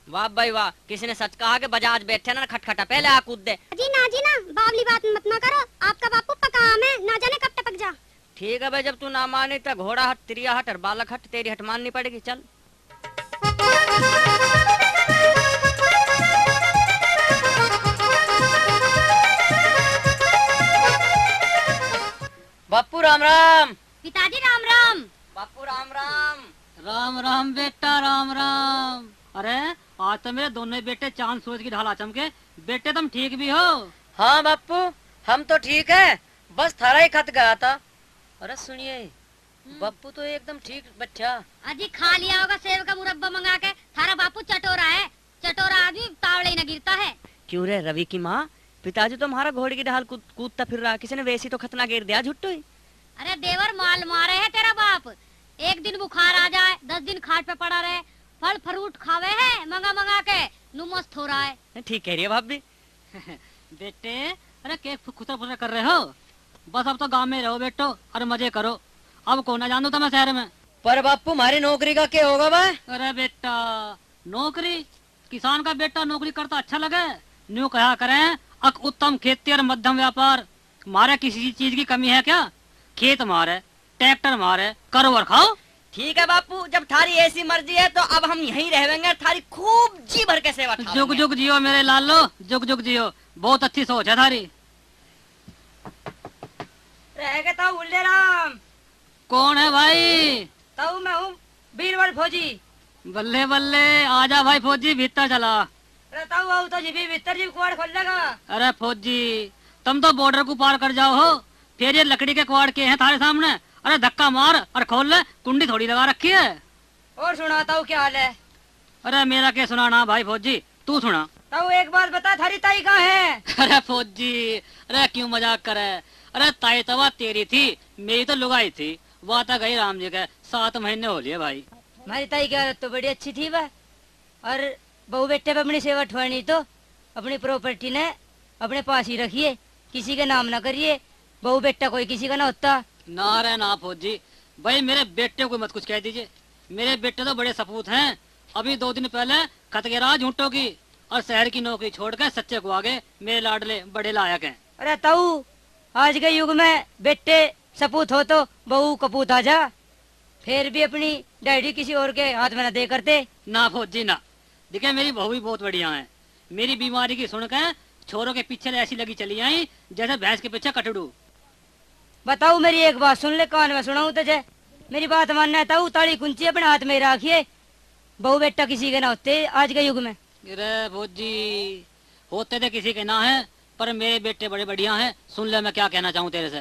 S7: वाह भाई वाह, किसी ने सच कहा कि बजाज बैठे ना खटखटा पहले आ कूद दे।
S6: जी ना बावली बात मत ना करो। आपका बापू पका आम है, ना जाने कब टपक जा।
S7: ठीक है भाई, जब तू ना माने तो घोड़ा हट, तिरिया हट और बालक हट, तेरी हट माननी पड़ेगी। चल
S9: बापू राम राम।
S5: पिताजी राम राम।
S7: बापू राम राम।
S8: राम राम बेटा, राम राम। अरे आज तो मेरे दोनों बेटे चांद सूरज की ढाला चमके। बेटे तुम ठीक भी हो?
S9: हाँ बापू, हम तो ठीक है, बस थारा ही खत गया था। अरे सुनिए, बापू तो एकदम ठीक बच्चा।
S5: अजी खा लिया होगा सेव का मुरब्बा मंगा के। थारा बापू चटोरा है, चटोरा आदमी तावड़े न गिरता है।
S7: क्यों रे रवि की माँ, पिताजी तो हमारा घोड़े की ढाल कूदता फिर रहा, किसी ने वैसी तो खतना गिर दिया झुट्टू ही।
S5: अरे देवर माल मारे है तेरा बाप। 1 दिन बुखार आ जाए, 10 दिन खाट पे पड़ा रहे, फल फ्रूट खावे है मंगा मंगा के, नु मस्त हो रहा है।
S7: ठीक कह रही है भाभी।
S8: बेटे, अरे केक खुतर फुतर कर रहे हो? बस अब तो गांव में रहो बेटो और मजे करो। अब कौन ना जानो तो मैं शहर में।
S9: पर बापू हमारी नौकरी का क्या होगा भाई?
S8: अरे बेटा, नौकरी, किसान का बेटा नौकरी करता अच्छा लगे? न्यू कहा करें, अक उत्तम खेती और मध्यम व्यापार। मारे किसी चीज की कमी है क्या? खेत मारे, ट्रैक्टर मारे, करो और खाओ।
S7: ठीक है बापू, जब थारी ऐसी मर्जी है तो अब हम यहीं रहेंगे, थारी खूब जी भर के सेवा।
S8: जुग जुग जियो मेरे लालो, जुग जुग जियो। बहुत अच्छी सोच है थारी।
S10: रहेगा तो उल्ले राम।
S8: कौन है भाई?
S10: तो मैं हूँ बीरबल फौजी।
S8: बल्ले बल्ले, आजा भाई फौजी, भीतर चला।
S10: रहता तो जी भीतर जी कुआड़ खोल लेगा।
S8: अरे फौजी, तुम तो बॉर्डर को पार कर जाओ हो, फिर ये लकड़ी के कुआड़ के हैं थारे सामने अरे धक्का मार और खोल ले, कुंडी थोड़ी लगा रखी है।
S9: और सुनाता हूँ क्या हाल है?
S8: अरे मेरा क्या सुनाना भाई फौजी, तू सुना।
S9: तो एक बात बता, थारी ताई कहाँ है?
S8: अरे फौजी, अरे क्यों मजाक करे? अरे ताई तवा तेरी थी, मेरी तो लुगाई थी। वह तो गई राम जी के 7 महीने हो लिए भाई।
S9: हमारी ताई की आदत तो बड़ी अच्छी थी वह, और बहू बेटे पे अपनी सेवा ठवानी तो अपनी प्रॉपर्टी ने अपने पास ही रखिए, किसी के नाम ना करिए। बहू बेटा कोई किसी का ना होता।
S8: ना रे ना फौजी, भाई मेरे बेटे को मत कुछ कह दीजिए। मेरे बेटे तो बड़े सपूत हैं। अभी 2 दिन पहले खत गिरा झूठों की, और शहर की नौकरी छोड़कर सच्चे को आगे मेरे लाडले बड़े लायक हैं।
S9: अरे ताऊ, आज के युग में बेटे सपूत हो तो बहू कपूत आ जा, फिर भी अपनी डैडी किसी और के हाथ में न दे करते।
S8: ना फौजी ना, देखिए मेरी बहू भी बहुत बढ़िया है। मेरी बीमारी की सुनकर छोरों के पीछे ऐसी लगी चली आई जैसे भैंस के पीछे कटड़ू।
S9: बताऊ मेरी एक बात सुन ले, कान में सुनाऊं तुझे। मेरी बात मानना है ताऊ, ताली कुंची अपने हाथ में रखिए। बहू बेटा किसी के ना होते आज के युग में।
S8: अरे फौजी, होते थे किसी के ना है, पर मेरे बेटे बड़े बढ़िया हैं। सुन ले मैं क्या कहना चाहूँ तेरे से।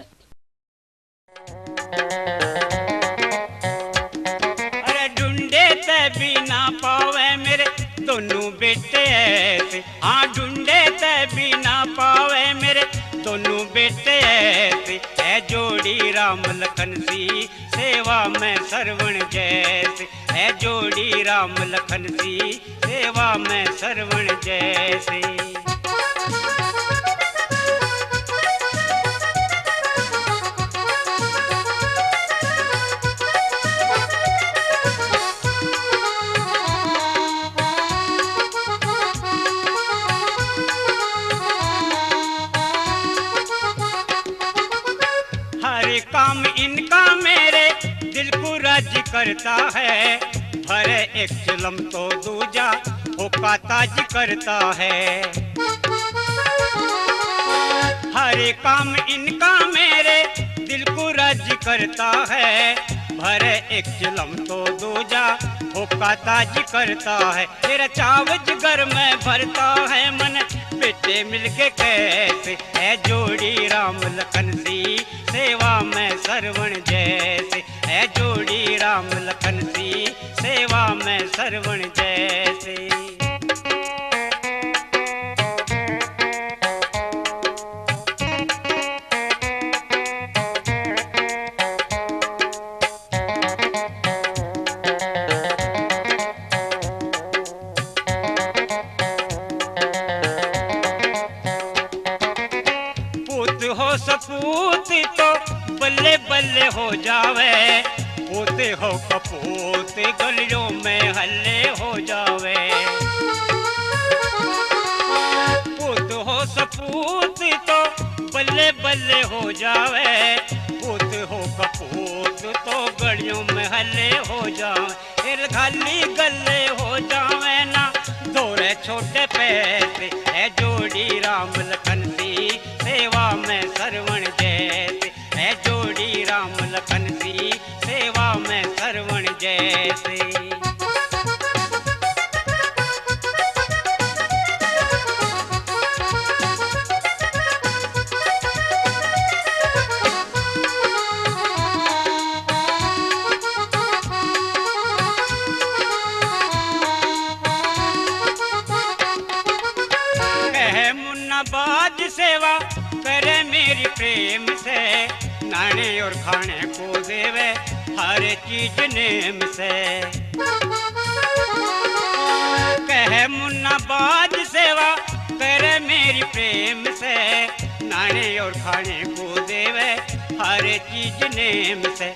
S4: अरे ढूंढे ते भी ना पावे मेरे दोनों बेटे ऐसे, हाँ ढूंढे ते भी ना पावे मेरे दोनों बेटे ऐसे। है जोड़ी राम लखन सी सेवा में सरवण जैसे, है जोड़ी राम लखन सी सेवा में सरवण जैसे। काम इनका मेरे दिल को राजी करता है, भरे एक चिलम तो दूजा होका ताज करता है। हर काम इनका मेरे दिल को राजी करता है, भरे एक चिलम तो दूजा होका ताज करता है। तेरा चावज घर में भरता है मन बेटे मिलके कैसे, है जोड़ी राम लखन सी सेवा में सरवण जैसे, है जोड़ी राम लखन सी सेवा में सरवण जैसे। सपूत तो बल्ले बल्ले हो जावे, पोते हो कपूत गलियों में हल्ले हो जावे। पुत हो सपूत तो बल्ले बल्ले हो जावे, पुत हो कपूत तो गलियों में हल्ले हो जावे। खाली गले हो जावे ना दौरे छोटे पैसे, है जोड़ी राम लखन सी सेवा में सरवण जैसे, है जोड़ी राम लखन सी सेवा में सरवण जैसे। कहे मुन्ना बाज सेवा करे मेरी प्रेम से, नाने और खाने को देवे हर चीज नेम से। कहे मुन्ना बाज सेवा करे मेरी प्रेम से, नाने और खाने को देवे हर चीज नेम से।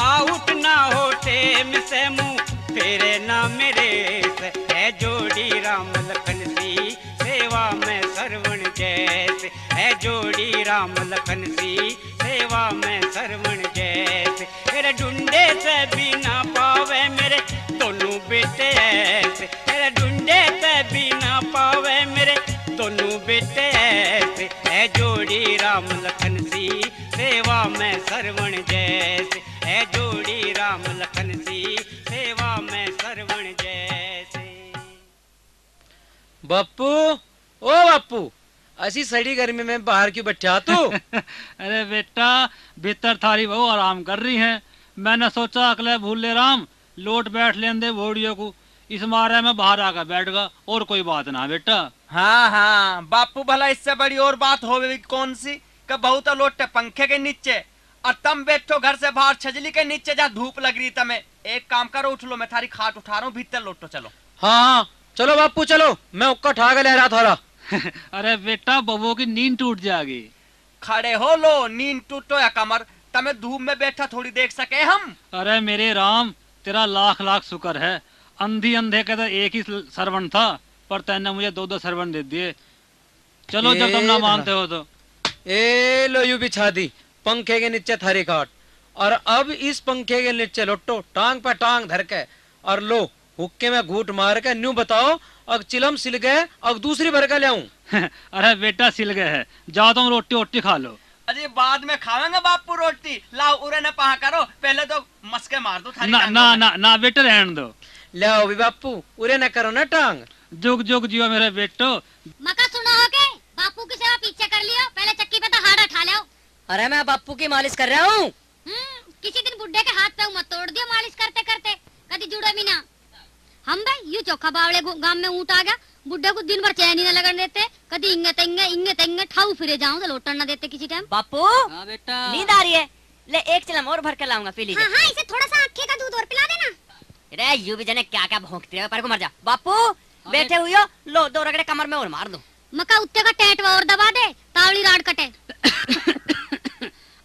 S4: आउट ना हो टेम से मुँह फेरे ना मेरे से, है जोड़ी राम लखन सी सेवा में सरवण जैसे, है जोड़ी राम लखन सी सेवा में सरवण जैसे। मेरे ढूंढे से भी ना पावे मेरे दोनों बेटे ऐसे, मेरे ढूंढे से भी ना पावे मेरे दोनों बेटे ऐसे, है जोड़ी राम लखन सी सेवा में सरवण जैसे, है जोड़ी राम लखन सी सेवा में सरवण जैसे।
S13: बापू, ओ बापू,
S9: ऐसी सड़ी गर्मी में बाहर क्यों बैठा तू?
S8: अरे बेटा भीतर थारी बहू आराम कर रही है, मैंने सोचा अगले भूले राम लोट बैठ लें दे भोड़ियों को, इस मारे में बाहर आकर बैठ गया, और कोई बात ना बेटा।
S13: हाँ हाँ बापू, भला इससे बड़ी और बात होगी कौन सी कि बहू तो लोटे पंखे के नीचे और तुम बैठो घर से बाहर छजली के नीचे जहाँ धूप लग रही तमें। एक काम करो, उठ लो, मैं थारी खाट उठा रहा हूँ, भीतर लोटो चलो।
S9: हाँ चलो बापू चलो, मैं उक्का उठा के ले रहा थोड़ा।
S8: अरे बेटा बबू की नींद टूट जाएगी।
S13: खड़े हो लो, नींद टूटो या कमर, तमें धूप में बैठा थोड़ी देख सके हम।
S8: अरे मेरे राम तेरा लाख लाख शुक्र है, अंधी अंधे के तो एक ही सरवण था, पर तैने मुझे 2-2 सरवण दे दिए। चलो जब तुम ना मानते हो तो।
S9: ए लो यू बिछा दी पंखे के नीचे थारी खाट, और अब इस पंखे के नीचे लोटो टांग पे टांग धर के, और लो हुक्के में घूट मार के न्यू बताओ अब चिलम सिल गए, अब दूसरी भर के ले आऊं।
S8: अरे बेटा सिल गए है, जाओ तुम रोटी वोटी खा लो।
S13: अरे बाद में खावेंगे बापू रोटी, लाओ उरे न पहा करो, पहले तो मस्के मार दो थारी।
S8: ना ना ना ना बेटा रहने दो।
S9: ले आओ भी बापू, उरे न करो ना टांग।
S8: जुग जुग जियो मेरे बेटो।
S6: मका सुनो हो के बापू की सेवा पीछे कर लियो, पहले चक्की पे तो हाथ उठा लो।
S9: अरे मैं बापू की मालिश कर रहा हूँ।
S6: किसी दिन बुड्ढे के हाथ पे मत तोड़ दियो मालिश करते करते, कभी जुड़े भी ना। हम भाई यू चौखा बावड़े गांव में ऊँट आ गया, बुड्ढे को दिन भर चैन ही न लगन देते, कभी इंगे तेंगे ठाऊ फिरे जाऊं तो लोटन न देते किसी टाइम।
S7: बापू
S8: बेटा
S7: नींद आ रही है, ले एक चिलम और भर के लाऊंगा, पी लीजिए।
S6: हाँ, इसे थोड़ा सा अक्खे का दूध और पिला देना।
S7: अरे यू भी जने क्या क्या भौंकते हो, पर को मर जा। बापू बैठे हुई हो, लो 2 रगड़े कमर में और मार दो।
S6: मका उत्ते का टेट और दबा दे, तावड़ी राड कटे।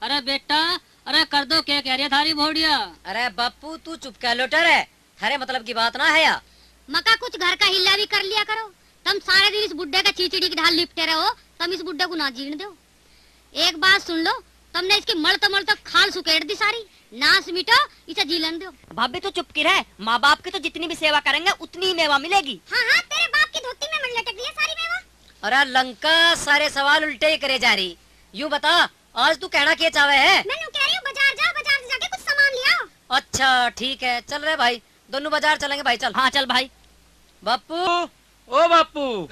S8: अरे बेटा अरे कर दो, क्या कह रही है थारी भोड़िया?
S9: अरे बापू तू चुप क्या लोटर है, हरे मतलब की बात ना है या।
S6: मका कुछ घर का हिल्ला भी कर लिया करो, तुम सारे दिन इस बुड्ढे का चीचड़ी की ढाल लिपटे रहो, तुम इस बुड्ढे को ना जीण दो। एक बात सुन लो, तुमने इसकी मल तो खाल सुकेट दी सारी, नास मिटो इसे जीलन दो।
S7: भाभी तो चुप की रहे, माँ बाप की तो जितनी भी सेवा करेंगे उतनी ही मेवा मिलेगी।
S6: हाँ हाँ तेरे बाप की धोती में मन लटक दिया सारी मेवा।
S9: अरे लंका सारे सवाल उल्टे ही करे जा रही, यूँ बता आज तू कहना क्या चाहे है?
S6: मैं कह रही हूँ बाजार जा, बाजार से जाके कुछ सामान ले आओ।
S9: अच्छा ठीक है, चल रहे भाई, दोनों बाजार चलेंगे भाई, चल।
S7: हाँ चल भाई।
S9: बापू ओ बापू।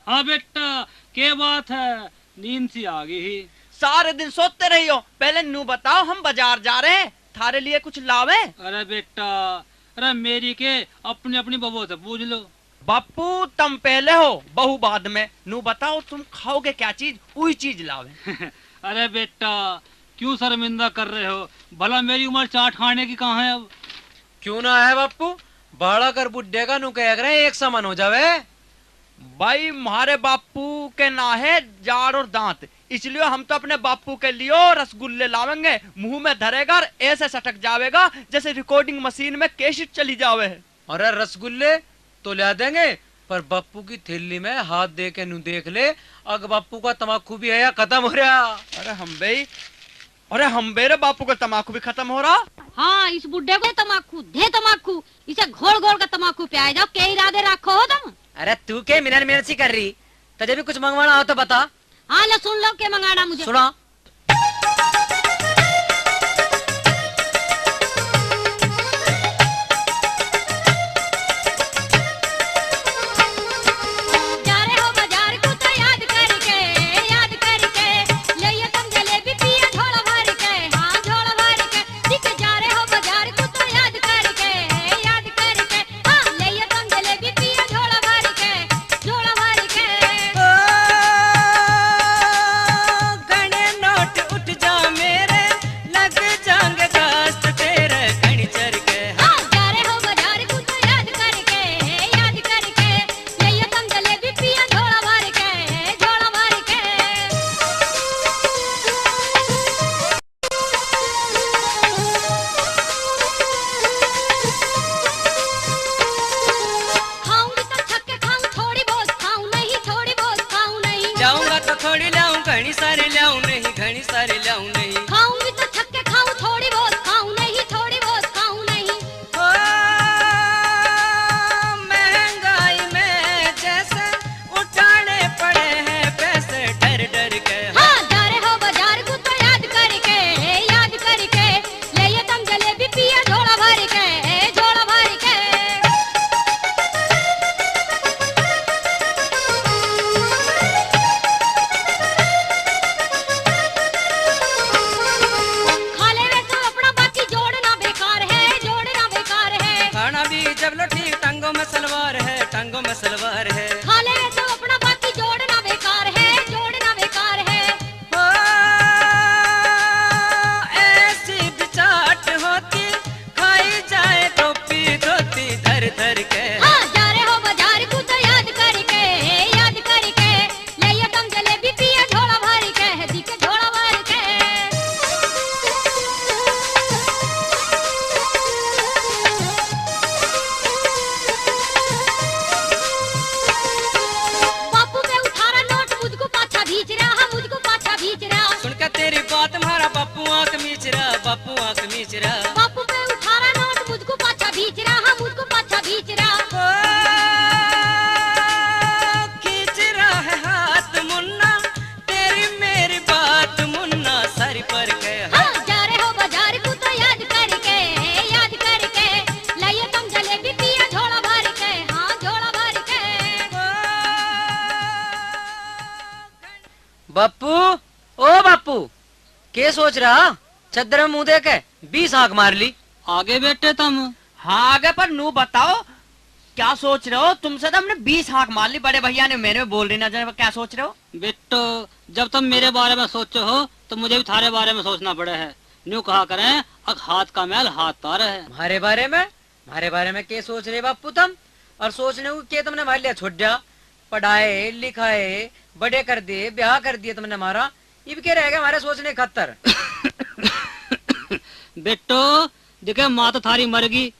S8: हाँ बेटा क्या बात है, नींद सी आ गई ही।
S13: सारे दिन सोते रही हो, पहले नू बताओ हम बाजार जा रहे हैं, थारे लिए कुछ लावे।
S8: अरे बेटा अरे मेरी के अपनी अपनी बहू से पूछ लो।
S13: बापू तुम पहले हो बहू बाद में, नू बताओ तुम खाओगे क्या चीज, वही चीज लावे।
S8: अरे बेटा क्यों शर्मिंदा कर रहे हो, भला मेरी उम्र चाट खाने की कहाँ है अब।
S9: क्यों ना है बापू, बाड़ा कर बुड्ढे का नू कह रहे एक समान हो जावे।
S13: भाई हमारे बापू के ना है जाड़ और दांत, इसलिए हम तो अपने बापू के लिए रसगुल्ले लावेंगे, मुंह में धरेगा और ऐसे सटक जावेगा जैसे रिकॉर्डिंग मशीन में कैसेट चली जावे।
S9: अरे रसगुल्ले तो ला देंगे, पर बापू की थैली में हाथ दे के नू देख ले, अगर बापू का तमाकू भी है या खत्म हो रहा।
S13: अरे हम बेरे बापू का तमाकू भी खत्म हो रहा।
S5: हाँ इस बुड्ढे को तमाकू दे, तमाकू इसे घोल घोल का तमाकू पियाए जाओ, क्या इरादे रखो हो तुम।
S9: अरे तू के मिनट सी कर रही, तुझे भी कुछ मंगवाना हो तो बता।
S5: हाँ लो सुन लो क्या मंगाना मुझे,
S9: सुना। कर लो ठीक, टंगों में सलवार है, टंगों में सलवार है।
S6: खा ले तो अपना बाकी जोड़ना बेकार है, जोड़ना बेकार है।
S9: ओ, ऐसी बिचाट होती खाई जाए टोपी धोती धर धर के।
S6: हाँ जा रहे हो बाजार को तो याद करके, याद करके ले ये तुम जलेबी पिए झोला भर के, दिखे झोला भर के। बापू पे उठारा नोट मुझको पाछा भीच रहा, मुझको पाछा भीच रहा।
S9: सुनकर तेरी बात हमारा बापू आंख मीच रहा, बापू आंख मीच रहा।
S6: बापू पे उठारा नोट मुझको पाछा भीच रहा, मुझको पाछा भीच रहा।
S9: खींच रहा है हाथ मुन्ना, तेरी मेरी बात मुन्ना सर पर के।
S6: हाँ जा रहे हो बाजार को तो याद करके, याद करके लाइए तुम जलेबी पिए झोला भर के, हाँ झोला भर के।
S9: बापू, ओ बापू, के सोच रहा? चद्दर में मुंह दे के 20 हाक मार ली।
S8: आगे बेटे तुम।
S13: हाँ आगे पर नू बताओ क्या सोच रहे हो? तुमसे तो हमने 20 हाक मार ली, बड़े भैया ने मेरे में बोल रही ना जाए, क्या सोच रहे हो?
S8: बेटो जब तुम मेरे बारे में सोचो हो तो मुझे भी थारे बारे में सोचना पड़े है। न्यू कहा करें अब हाथ का मैल हाथ तार है।
S9: हमारे बारे में के सोच रहे बापू तुम? और सोचने को के तुमने हमारे लिए छोड़ दिया? पढ़ाए लिखाए बड़े कर दिए, ब्याह कर दिए तुमने हमारा, ये भी क्या रहेगा हमारे सोचने खतर।
S8: बेटो देखे माँ तो थारी मर गई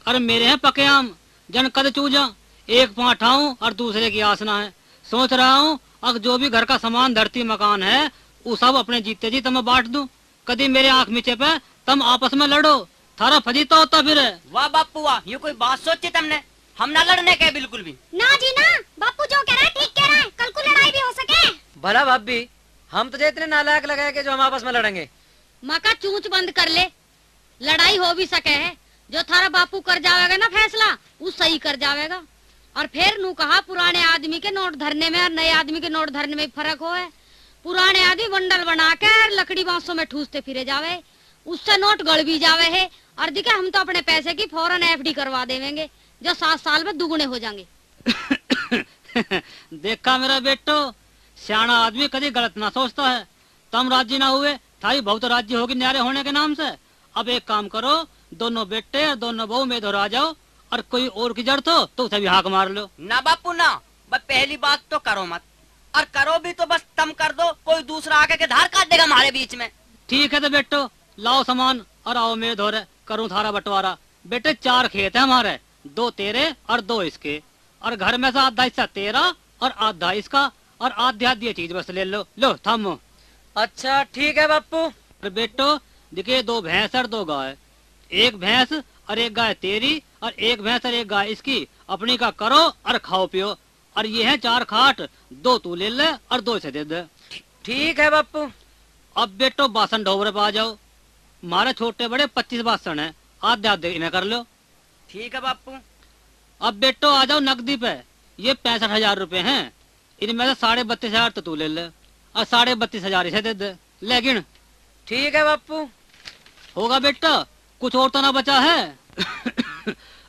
S8: और मेरे हैं पके आम, जन कद चूजा, एक पाँव ठाऊं और दूसरे की आसना है। सोच रहा हूँ अब जो भी घर का सामान धरती मकान है वो सब अपने जीते जी तुम्हें बांट दूं। कभी मेरे आंख नीचे पे तुम आपस में लड़ो, थारा फजीता होता फिर है।
S7: वाह बापू वाह, ये कोई बात सोची तुमने? हम ना लड़ने के बिल्कुल भी
S6: ना जी ना, बापू जो कह रहा है ठीक कह रहा है, कल को लड़ाई भी हो सके।
S9: भला भाभी हम तुझे इतने नालायक लगाए कि जो हम आपस में लड़ेंगे।
S5: माँ का चूंच बंद कर ले, लड़ाई हो भी सके है। जो थारा बापू कर जावेगा ना फैसला वो सही कर जावेगा। और फिर नू कहा पुराने आदमी के नोट धरने में और नए आदमी के नोट धरने में फर्क हो है। पुराने आदमी बंडल बना के लकड़ी बांसों में ठूसते फिरे जावे, उससे नोट गड़ भी जावे है। और दिखे हम तो अपने पैसे की फौरन FD करवा देवेंगे, जो 7 साल में दुगने हो जाएंगे।
S8: देखा मेरा बेटो, सियाना आदमी कभी गलत ना सोचता है। तुम राजी ना हुए, थारी बहुत राजी होगी न्यारे होने के नाम से। अब एक काम करो, दोनों बेटे और दोनों बहू में इधर आ जाओ, और कोई और की जरूरत हो तो उसे भी हाक मार लो।
S7: ना बापू ना, बस पहली बात तो करो मत, और करो भी तो बस तम कर दो, कोई दूसरा आके के धार काट देगा हमारे बीच में।
S8: ठीक है तो बेटो लाओ सामान और आओ मेरे धोरे, करूँ थारा बंटवारा। बेटे 4 खेत है हमारे, 2 तेरे और 2 इसके, और घर में से आधा हिस्सा तेरा और आधा इसका, और आधी चीज बस ले लो। लो थम।
S9: अच्छा ठीक है बापू।
S8: और बेटो दिखे 2 भैंस और 2 गाय, 1 भैंस और 1 गाय तेरी, और 1 भैंस और 1 गाय इसकी, अपनी का करो और खाओ पियो। और ये है 4 खाट, 2 तू ले ले और 2 इसे दे दे।
S9: ठीक है बापू।
S8: अब बेटो बासन ढोबरे पे आ जाओ, हमारे छोटे बड़े 25 बासन है, आधे में कर लो।
S7: ठीक है बापू।
S8: अब बेटो आ जाओ नकदी पे, ये 65,000 रुपए हैं, इनमें से 32,500 तो तू ले ले और 32,500 इसे दे दे। लेकिन
S9: ठीक है बापू।
S8: होगा बेटा, कुछ और तो ना बचा है?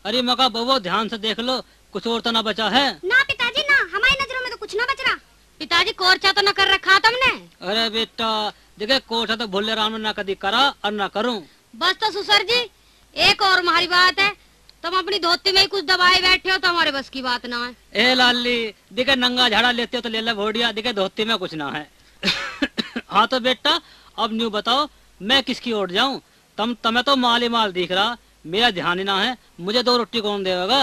S8: अरे मका बबो ध्यान से देख लो, कुछ और तो ना बचा है?
S6: ना पिताजी ना, हमारी नजरों में तो कुछ ना बच रहा।
S5: पिताजी कोर्चा तो न कर रखा तुमने?
S8: अरे बेटा देखे कोर्चा तो भोले राम ने ना कभी करा और ना करूं।
S5: बस तो सुसर जी एक और हमारी बात है, तुम अपनी धोती में ही कुछ दबाए बैठे हो तो हमारे बस की बात ना है।
S8: ए लाली दिखे नंगा झाड़ा लेते हो तो ले ले भोडिया, दिखे धोती में कुछ ना है। हाँ तो बेटा अब न्यू बताओ मैं किसकी ओर जाऊं? तुम्हें तो माल ही माल दिख रहा, मेरा ध्यान ही ना है। मुझे 2 रोटी कौन देगा?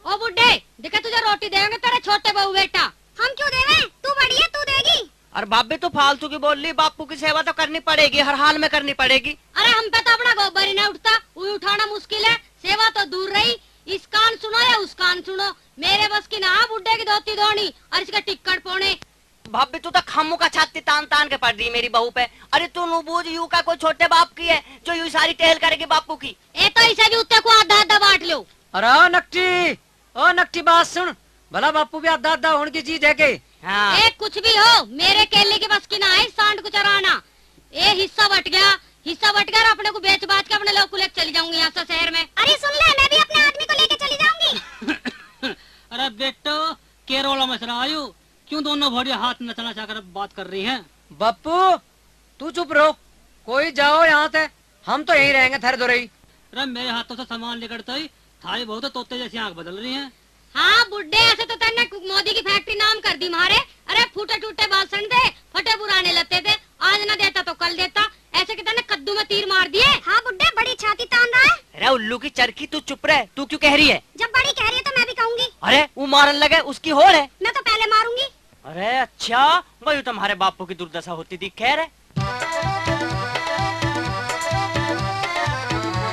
S5: ओ बुड्ढे दिखे तुझे रोटी देंगे तेरे छोटे बहू बेटा।
S6: हम क्यों देवे? तू बड़ी है, तू देगी।
S7: और भाभी तो फालतू की बोल रही, बापू की सेवा तो करनी पड़ेगी, हर हाल में करनी पड़ेगी।
S5: अरे हम पे तो अपना गोबर ही नहीं उठता, वो उठाना मुश्किल है, सेवा तो दूर रही। इस कान सुनो या उस कान सुनो, मेरे बस की ना बुड्ढे की धोती धोनी और इसका टिक्कट पौने।
S7: भाभी तू तो खम्मू का छाती तान तान के पड़ रही मेरी बहू पे। अरे तू नूबूझ यू का कोई छोटे बाप की है जो यू सारी टहल करेगी बापू की?
S5: ए तो इसे भी उत्ते को आधा आधा बांट लो।
S9: अरे नकटी, ओ नकटी बात सुन, भला बापू भी आधा आधा होने की चीज है के?
S7: हाँ।
S5: एक कुछ भी हो मेरे केले के बस की ना है सांड को चराना। ए हिस्सा बट गया, हिस्सा बट गया, अपने को बेच बाच के अपने लोग को लेकर चली जाऊंगी यहाँ से शहर में।
S6: अरे सुन ले, मैं भी अपने आदमी को लेके चली जाऊंगी।
S8: अरे बेटो केरला में सरा आयु क्यों दोनों भौड़िया हाथ नचना चाहकर बात कर रही हैं?
S9: बप्पू तू चुप रहो, कोई जाओ यहाँ से, हम तो यहीं रहेंगे थर दुरई।
S8: अरे मेरे हाथों से सामान लेकर तो थाई बहुत तोते जैसी आंख बदल रही हैं।
S6: हाँ बुड्ढे, ऐसे तो तेने मोदी की फैक्ट्री नाम कर दी मारे। अरे फूटे टूटे भाषण दे, फटे पुराने लगते थे, आज न देता तो कल देता, ऐसे कि तेने कद्दू में तीर मार दिए। हाँ बुड्ढे, बड़ी छाती तान रहा है।
S7: अरे उल्लू की चरखी, तू चुप रहे, तू क्यों कह रही है?
S6: जब बड़ी कह रही है तो मैं भी कहूंगी।
S7: अरे वो मारन लगे, उसकी होड़ है।
S6: मैं तो पहले मारूंगी।
S7: अरे अच्छा, वही तुम्हारे बापू की दुर्दशा होती थी। खैर है,